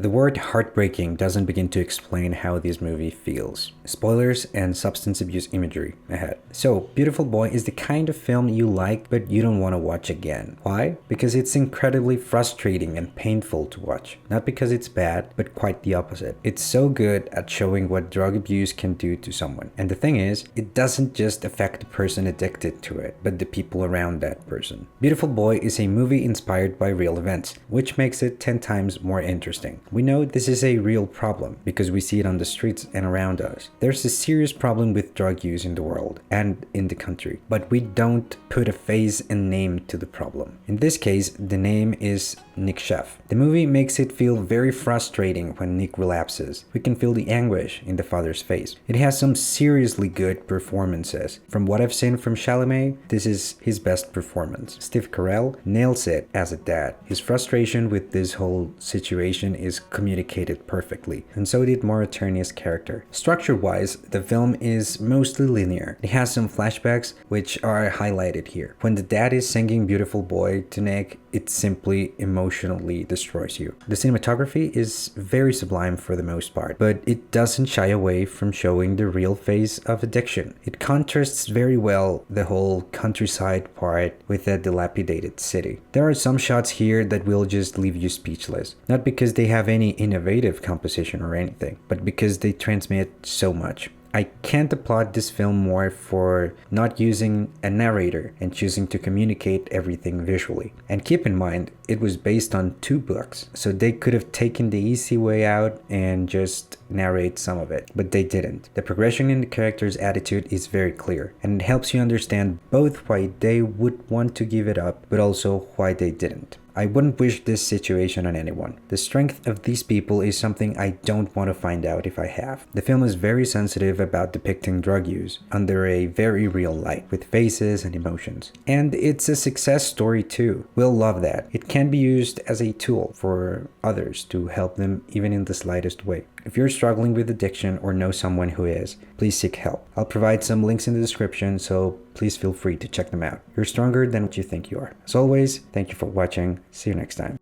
The word heartbreaking doesn't begin to explain how this movie feels. Spoilers and substance abuse imagery ahead. So, Beautiful Boy is the kind of film you like but you don't want to watch again. Why? Because it's incredibly frustrating and painful to watch. Not because it's bad, but quite the opposite. It's so good at showing what drug abuse can do to someone. And the thing is, it doesn't just affect the person addicted to it, but the people around that person. Beautiful Boy is a movie inspired by real events, which makes it 10 times more interesting. We know this is a real problem because we see it on the streets and around us. There's a serious problem with drug use in the world and in the country, but we don't put a face and name to the problem. In this case, the name is Nick Chef. The movie makes it feel very frustrating when Nick relapses. We can feel the anguish in the father's face. It has some seriously good performances. From what I've seen from Chalamet, this is his best performance. Steve Carell nails it as a dad. His frustration with this whole situation is communicated perfectly, and so did Maura Tierney's character. Structure-wise, the film is mostly linear. It has some flashbacks which are highlighted here. When the dad is singing Beautiful Boy to Nick, it simply emotionally destroys you. The cinematography is very sublime for the most part, but it doesn't shy away from showing the real face of addiction. It contrasts very well the whole countryside part with a dilapidated city. There are some shots here that will just leave you speechless, not because they have any innovative composition or anything, but because they transmit so much. I can't applaud this film more for not using a narrator and choosing to communicate everything visually. And keep in mind, it was based on 2 books, so they could have taken the easy way out and just narrate some of it, but they didn't. The progression in the character's attitude is very clear, and it helps you understand both why they would want to give it up, but also why they didn't. I wouldn't wish this situation on anyone. The strength of these people is something I don't want to find out if I have. The film is very sensitive about depicting drug use under a very real light, with faces and emotions. And it's a success story too. We'll love that. It can be used as a tool for others to help them even in the slightest way. If you're struggling with addiction or know someone who is, please seek help. I'll provide some links in the description, so please feel free to check them out. You're stronger than what you think you are. As always, thank you for watching. See you next time.